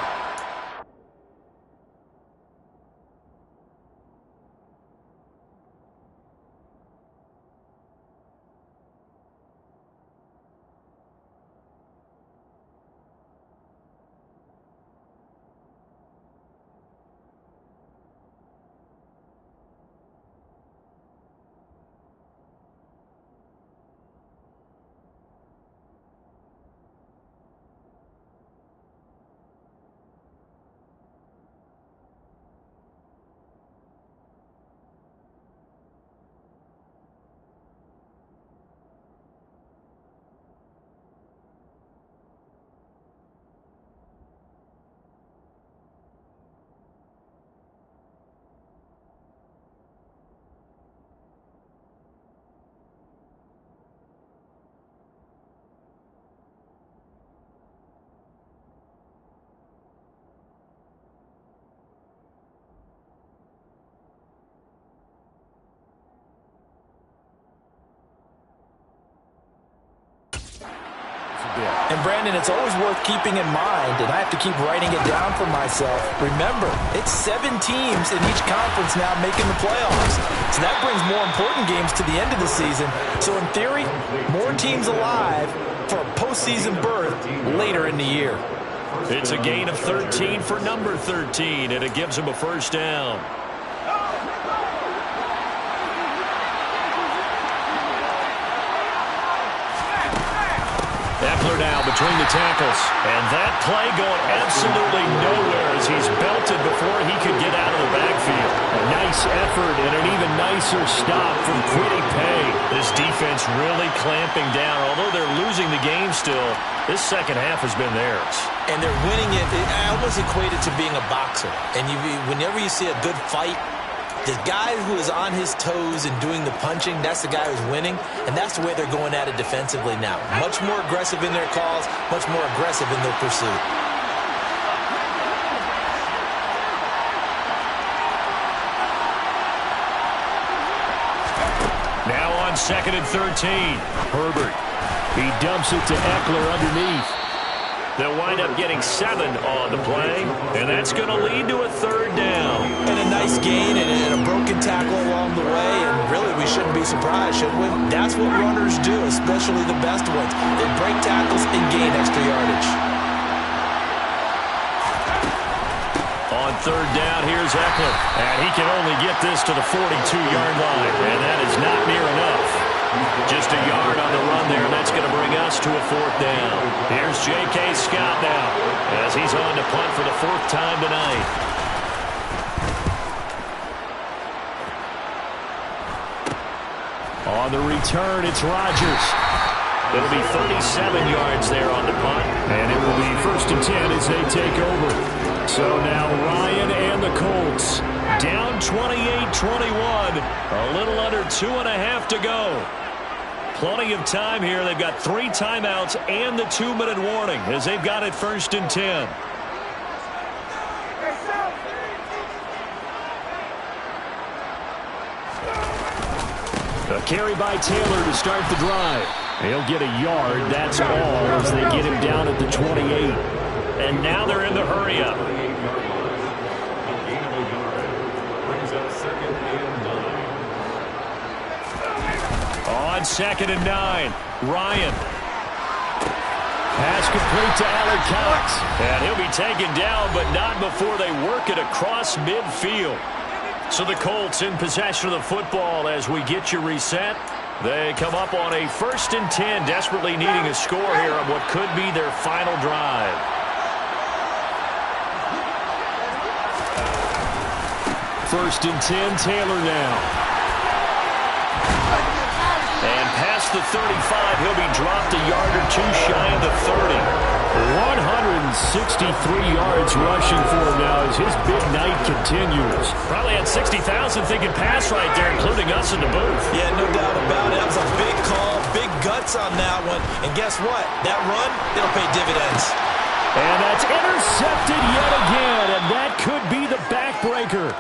And, Brandon, it's always worth keeping in mind, and I have to keep writing it down for myself. Remember, it's 7 teams in each conference now making the playoffs. So that brings more important games to the end of the season. So, in theory, more teams alive for a postseason berth later in the year.
It's a gain of 13 for number 13, and it gives him a first down. Eckler now between the tackles. And that play going absolutely nowhere as he's belted before he could get out of the backfield. A nice effort and an even nicer stop from Kwity Paye. This defense really clamping down. Although they're losing the game still, this second half has been theirs. And they're winning it. I almost equate it to being a boxer. And whenever you see a good fight, the guy who is on his toes and doing the punching, that's the guy who's winning, and that's the way they're going at it defensively now. Much more aggressive in their calls, much more aggressive in their pursuit. Now on 2nd and 13. Herbert. He dumps it to Eckler underneath. They'll wind up getting 7 on the play, and that's going to lead to a 3rd down. And a nice gain and a broken tackle along the way, and really we shouldn't be surprised, should we? That's what runners do, especially the best ones. They break tackles and gain extra yardage. On 3rd down, here's Eckler, and he can only get this to the 42-yard line, and that is not near enough. Just a yard on the run there, and that's going to bring us to a 4th down. Here's J.K. Scott now as he's on to punt for the 4th time tonight. On the return, it's Rodgers. It'll be 37 yards there on the punt, and it will be 1st and 10 as they take over. So now Ryan and the Colts down 28-21, a little under 2.5 to go. Plenty of time here. They've got 3 timeouts and the 2-minute warning as they've got it 1st and 10. A carry by Taylor to start the drive. He'll get a yard, that's all, as they get him down at the 28.
And now they're in the hurry-up. On 2nd and 9, Ryan.
Pass complete to Alec Cox.
And he'll be taken down, but not before they work it across midfield. So the Colts in possession of the football as we get you reset. They come up on a 1st and 10, desperately needing a score here on what could be their final drive.
First and 10, Taylor now.
And past the 35, he'll be dropped a yard or two shy of the 30.
163 yards rushing for him now as his big night continues.
Probably had 60,000 thinking pass right there, including us in the booth.
Yeah, no doubt about it. That was a big call, big guts on that one. And guess what? That run, it'll pay dividends.
And that's intercepted yet again, and that could be the backbreaker.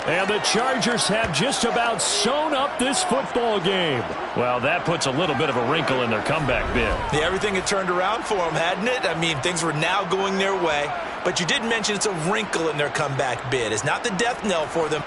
And the Chargers have just about sewn up this football game.
Well, that puts a little bit of a wrinkle in their comeback bid.
Yeah, everything had turned around for them, hadn't it? I mean, things were now going their way. But you did mention it's a wrinkle in their comeback bid. It's not the death knell for them.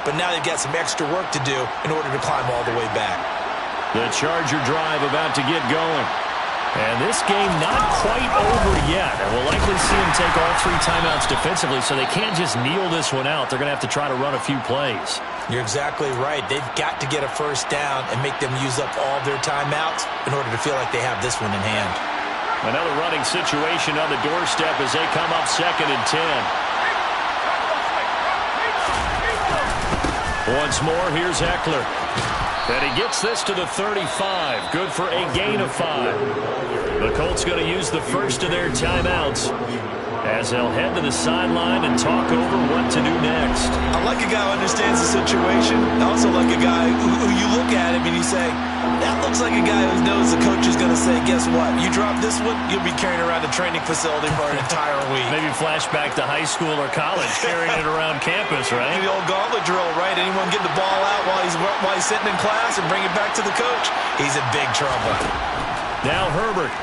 But now they've got some extra work to do in order to climb all the way back.
The Charger drive about to get going.
And this game not quite over yet. And we'll likely see them take all 3 timeouts defensively, so they can't just kneel this one out. They're going to have to try to run a few plays.
You're exactly right. They've got to get a first down and make them use up all their timeouts in order to feel like they have this one in hand.
Another running situation on the doorstep as they come up 2nd and 10. Once more, here's Eckler. And he gets this to the 35. Good for a gain of 5. The Colts going to use the first of their timeouts as they'll head to the sideline and talk over what to do next.
I like a guy who understands the situation. I also like a guy who you look at him and you say, that looks like a guy who knows the coach is going to say, guess what? You drop this one, you'll be carrying around the training facility for an entire week.
Maybe flashback to high school or college, carrying it around campus, right?
The old gauntlet drill, right? Anyone get the ball out while he's sitting in class and bring it back to the coach? He's in big trouble.
Now Herbert.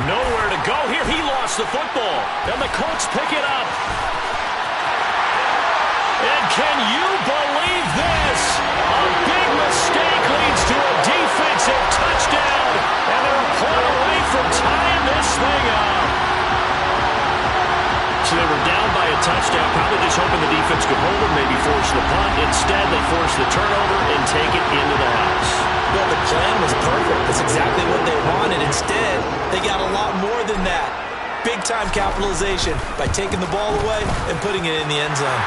Nowhere to go here. He lost the football. And the Colts pick it up. And can you believe this? A big mistake leads to a defensive touchdown. And they're a point away from tying this thing up. So they were down by a touchdown, probably just hoping the defense could hold them, maybe force the punt. Instead, they force the turnover and take it into the house.
Well, the plan was perfect. That's exactly what they wanted. Instead, they got a lot more than that. Big-time capitalization by taking the ball away and putting it in the end zone.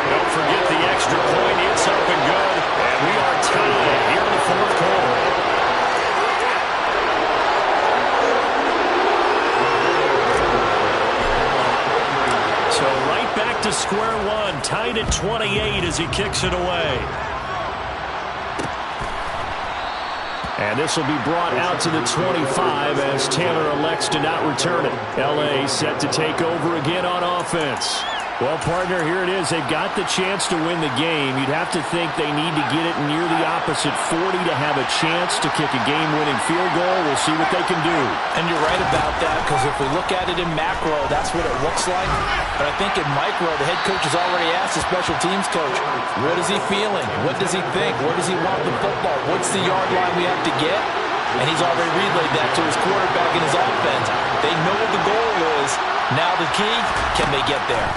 Don't forget the extra point. It's up and good. And we are tied here in the 4th quarter. So right back to square one, tied at 28 as he kicks it away.
And this will be brought out to the 25 as Taylor elects to not return it. L.A. set to take over again on offense. Well, partner, here it is. They've got the chance to win the game. You'd have to think they need to get it near the opposite 40 to have a chance to kick a game-winning field goal. We'll see what they can do.
And you're right about that, because if we look at it in macro, that's what it looks like. But I think in micro, the head coach has already asked the special teams coach, what is he feeling? What does he think? Where does he want the football? What's the yard line we have to get? And he's already relayed that to his quarterback and his offense. They know what the goal is. Now the key, can they get there?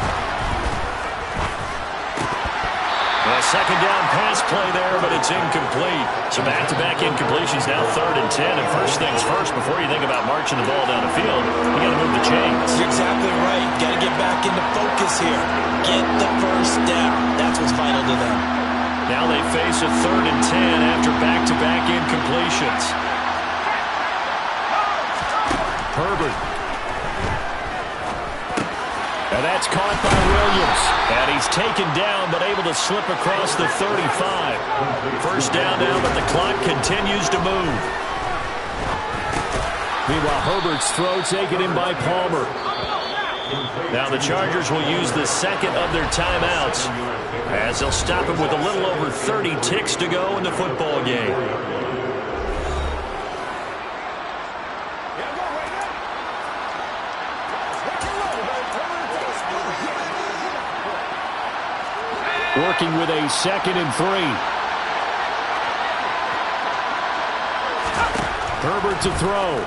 A second down pass play there, but it's incomplete. So back-to-back incompletions, now 3rd and 10. And first things first, before you think about marching the ball down the field, you got to move the chains.
You're exactly right. Got to get back into focus here. Get the first down. That's what's vital to them.
Now they face a 3rd and 10 after back-to-back incompletions. Herbert.
And that's caught by Williams. And he's taken down, but able to slip across the 35. First down now, but the clock continues to move. Meanwhile, Herbert's throw taken in by Palmer. Now the Chargers will use the second of their timeouts as they'll stop him with a little over 30 ticks to go in the football game. Working with a 2nd and 3. Herbert to throw.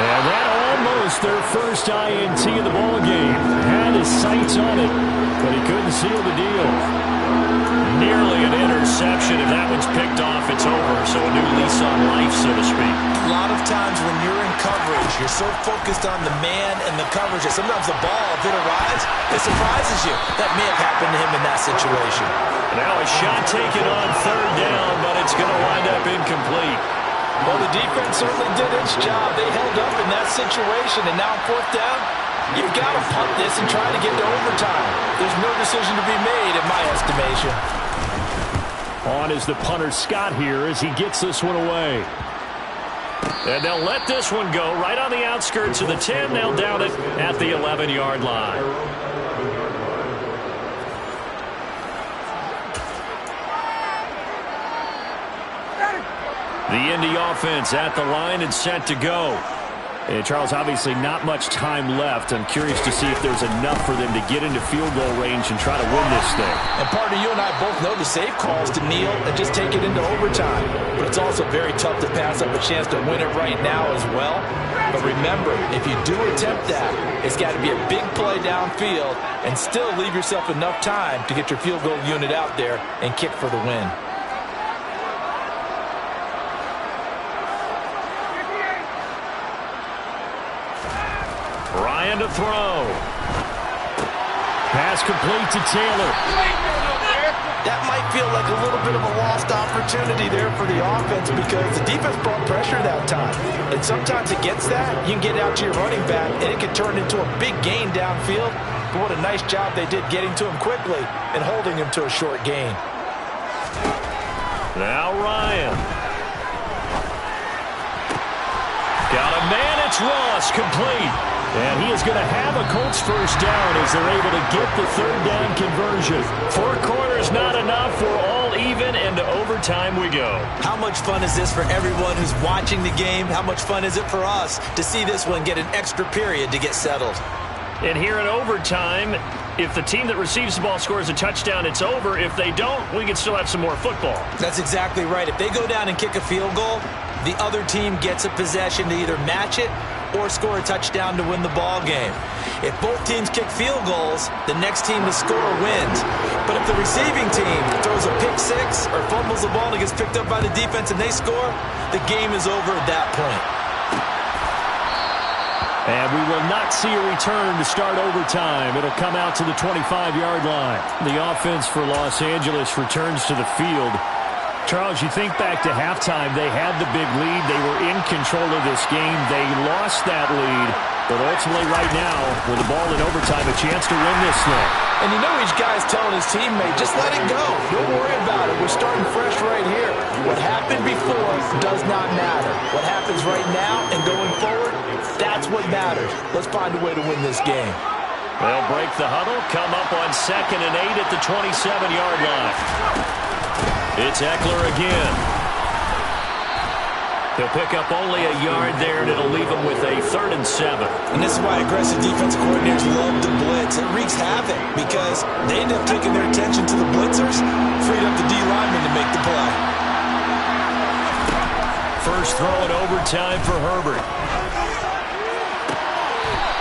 And that almost their first INT of the ballgame. Had his sights on it, but he couldn't seal the deal. Nearly an interception. If that one's picked off, it's over. So a new lease on life, so to speak.
A lot of times when you're in coverage, you're so focused on the man and the coverage that sometimes the ball, if it arrives, it surprises you. That may have happened to him in that situation.
Now a shot taken on 3rd down, but it's going to wind up incomplete.
Well, the defense certainly did its job. They held up in that situation, and now 4th down, you've got to punt this and try to get to overtime. There's no decision to be made, in my estimation.
On is the punter Scott here as he gets this one away. And they'll let this one go right on the outskirts of the 10. They'll down it at the 11-yard line. The Indy offense at the line and set to go. And Charles, obviously not much time left. I'm curious to see if there's enough for them to get into field goal range and try to win this thing.
And partner, you and I both know the safe calls to kneel and just take it into overtime. But it's also very tough to pass up a chance to win it right now as well. But remember, if you do attempt that, it's got to be a big play downfield and still leave yourself enough time to get your field goal unit out there and kick for the win.
Ryan to throw. Pass complete to Taylor.
That might feel like a little bit of a lost opportunity there for the offense because the defense brought pressure that time. And sometimes against that, you can get out to your running back, and it can turn into a big gain downfield. But what a nice job they did getting to him quickly and holding him to a short gain.
Now Ryan. Got a man, it's Ross, complete. And he is going to have a Colts first down as they're able to get the 3rd down conversion. 4 quarters not enough. We're all even, and to overtime we go.
How much fun is this for everyone who's watching the game? How much fun is it for us to see this one get an extra period to get settled?
And here in overtime, if the team that receives the ball scores a touchdown, it's over. If they don't, we can still have some more football.
That's exactly right. If they go down and kick a field goal, the other team gets a possession to either match it or score a touchdown to win the ball game. If both teams kick field goals, the next team to score wins. But if the receiving team throws a pick 6 or fumbles the ball and gets picked up by the defense and they score, the game is over at that point.
And we will not see a return to start overtime. It'll come out to the 25-yard line. The offense for Los Angeles returns to the field. Charles, you think back to halftime, they had the big lead. They were in control of this game. They lost that lead. But ultimately right now, with the ball in overtime, a chance to win this thing.
And you know each guy's telling his teammate, just let it go. Don't worry about it. We're starting fresh right here. What happened before does not matter. What happens right now and going forward, that's what matters. Let's find a way to win this game.
They'll break the huddle, come up on 2nd and 8 at the 27-yard line. It's Eckler again. He'll pick up only a yard there, and it'll leave him with a 3rd and 7.
And this is why aggressive defensive coordinators love to blitz. It wreaks havoc because they end up taking their attention to the blitzers, freed up the D lineman to make the play.
First throw in overtime for Herbert.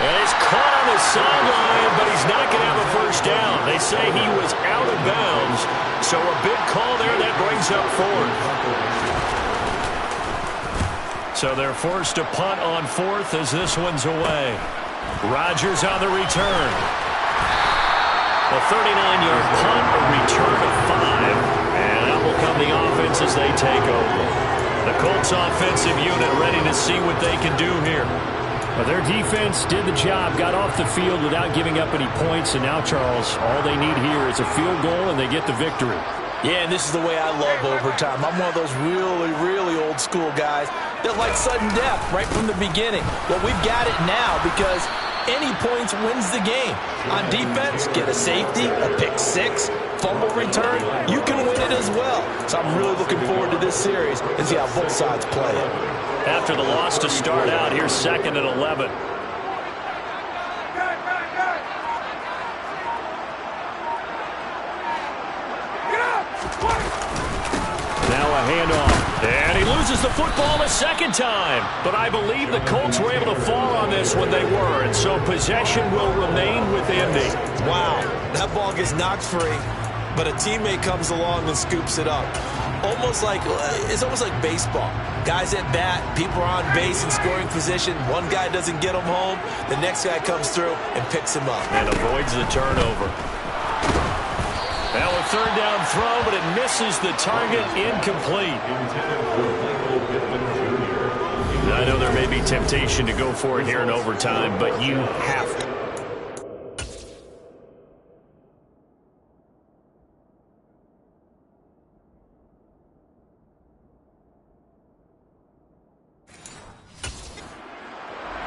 And he's caught on the sideline, but he's not going to have a first down. They say he was out of bounds, so a big call there that brings up 4th. So they're forced to punt on 4th as this one's away. Rodgers on the return. A 39-yard punt, a return of 5, and out will come the offense as they take over. The Colts offensive unit ready to see what they can do here. Well, their defense did the job, got off the field without giving up any points, and now, Charles, all they need here is a field goal, and they get the victory.
Yeah, and this is the way I love overtime. I'm one of those really, really old school guys that like sudden death right from the beginning. Well, we've got it now because any points wins the game. On defense, get a safety, a pick six, fumble return, you can win it as well. So I'm really looking forward to this series and see how both sides play it.
After the loss to start out, here's 2nd and 11. Now a handoff, and he loses the football a second time. But I believe the Colts were able to fall on this when they were, and so possession will remain with Indy.
Wow, that ball gets knocked free, but a teammate comes along and scoops it up. It's almost like baseball. Guys at bat, people are on base in scoring position. One guy doesn't get him home. The next guy comes through and picks him up.
And avoids the turnover. Now a 3rd down throw, but it misses the target, incomplete. I know there may be temptation to go for it here in overtime, but you have to.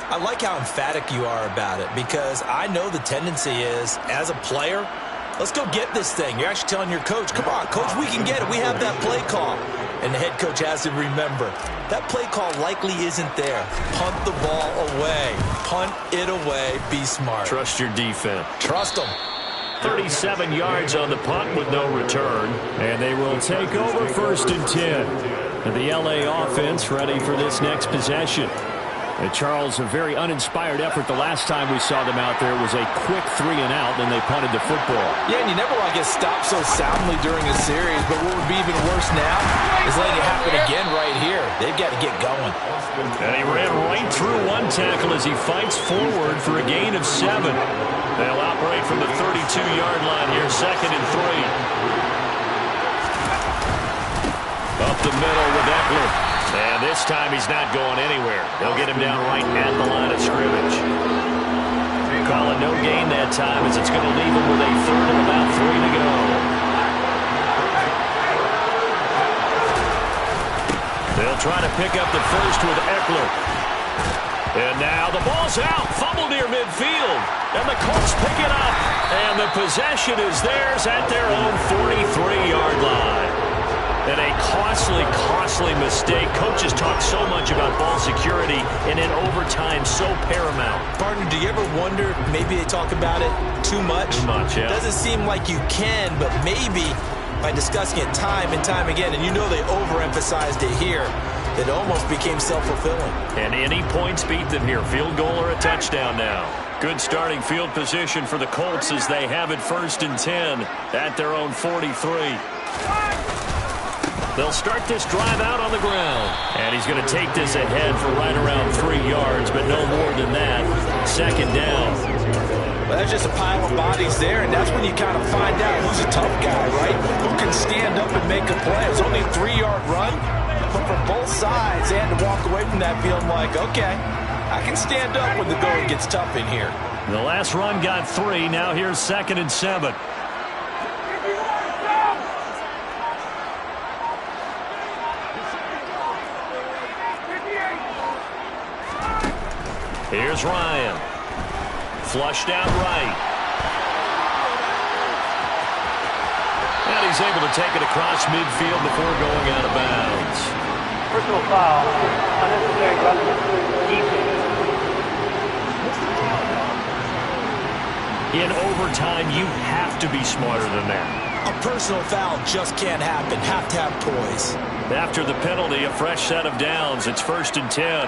I like how emphatic you are about it because I know the tendency is, as a player, let's go get this thing. You're actually telling your coach, come on, coach, we can get it. We have that play call. And the head coach has to remember, that play call likely isn't there. Punt the ball away. Punt it away. Be smart.
Trust your defense.
Trust them.
37 yards on the punt with no return. And they will take over 1st and 10. And the LA offense ready for this next possession. Charles, a very uninspired effort the last time we saw them out there was a quick 3 and out, and they punted the football.
Yeah, and you never want to get stopped so soundly during a series, but what would be even worse now is letting it happen again right here. They've got to get going.
And he ran right through one tackle as he fights forward for a gain of 7. They'll operate from the 32-yard line here, 2nd and 3. Up the middle with Eckler. And this time he's not going anywhere. They'll get him down right at the line of scrimmage. Call it no gain that time as it's going to leave him with a 3rd and about 3 to go. They'll try to pick up the first with Eckler. And now the ball's out. Fumble near midfield. And the Colts pick it up. And the possession is theirs at their own 43-yard line. And a costly mistake. Coaches talk so much about ball security, and in overtime, so paramount.
Partner, do you ever wonder if maybe they talk about it too much?
Too much, yeah.
It doesn't seem like you can, but maybe by discussing it time and time again, and you know they overemphasized it here, that it almost became self-fulfilling.
And any points beat them here. Field goal or a touchdown now. Good starting field position for the Colts as they have it 1st and 10 at their own 43. They'll start this drive out on the ground. And he's going to take this ahead for right around 3 yards, but no more than that. 2nd down.
Well, that's just a pile of bodies there, and that's when you kind of find out who's a tough guy, right? Who can stand up and make a play. It was only a 3-yard run, but for both sides, they had to walk away from that feeling like, okay, I can stand up when the going gets tough in here.
The last run got 3. Now here's 2nd and 7. Here's Ryan. Flushed out right. And he's able to take it across midfield before going out of bounds.
Personal foul. Unnecessary roughness. Defense.
In overtime, you have to be smarter than that.
A personal foul just can't happen. Have to have poise.
After the penalty, a fresh set of downs. It's 1st and 10.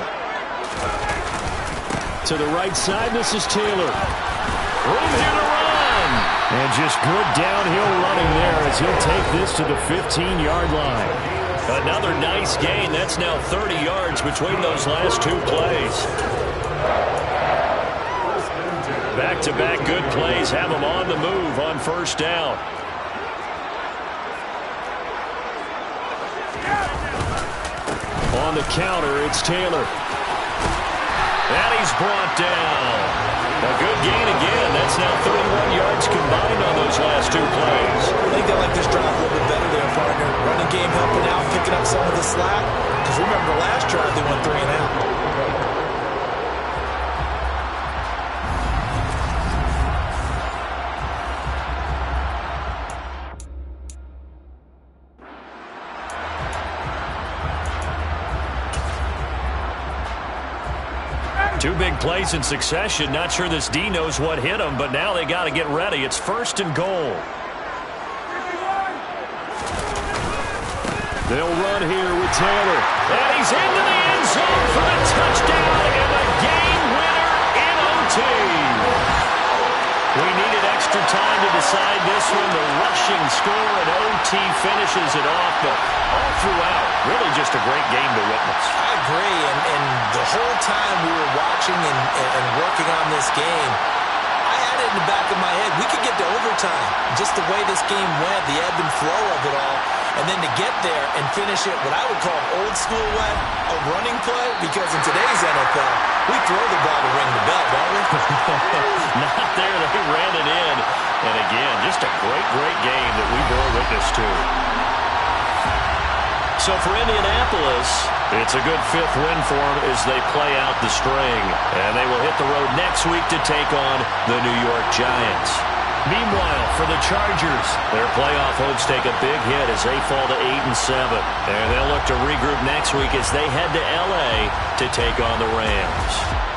To the right side, this is Taylor. Room here to run. And just good downhill running there as he'll take this to the 15-yard line. Another nice gain. That's now 30 yards between those last 2 plays. Back-to-back good plays have him on the move on 1st down. On the counter, it's Taylor. And he's brought down. A good gain again. That's now 31 yards combined on those last two plays.
I think they like this drive a little bit better there, partner. Running game helping out, picking up some of the slack. Because remember, the last drive they went 3 and out.
Two big plays in succession. Not sure this D knows what hit him, but now they got to get ready. It's 1st and goal. They'll run here with Taylor. And he's into the end zone for the touchdown and the game winner in OT. We needed extra time to decide this one. The rushing score and OT finishes it off, but all throughout, really just a great game to witness.
I agree, and the whole time we were watching and working on this game, I had it in the back of my head. We could get to overtime. Just the way this game went, the ebb and flow of it all, and then to get there and finish it what I would call an old school way, a running play, because in today's NFL, we throw the ball to ring the bell, don't we?
Not there. They ran it in. And again, just a great, great game that we bore witness to. So for Indianapolis, it's a good 5th win for them as they play out the string. And they will hit the road next week to take on the New York Giants. Meanwhile, for the Chargers, their playoff hopes take a big hit as they fall to 8-7. And they'll look to regroup next week as they head to L.A. to take on the Rams.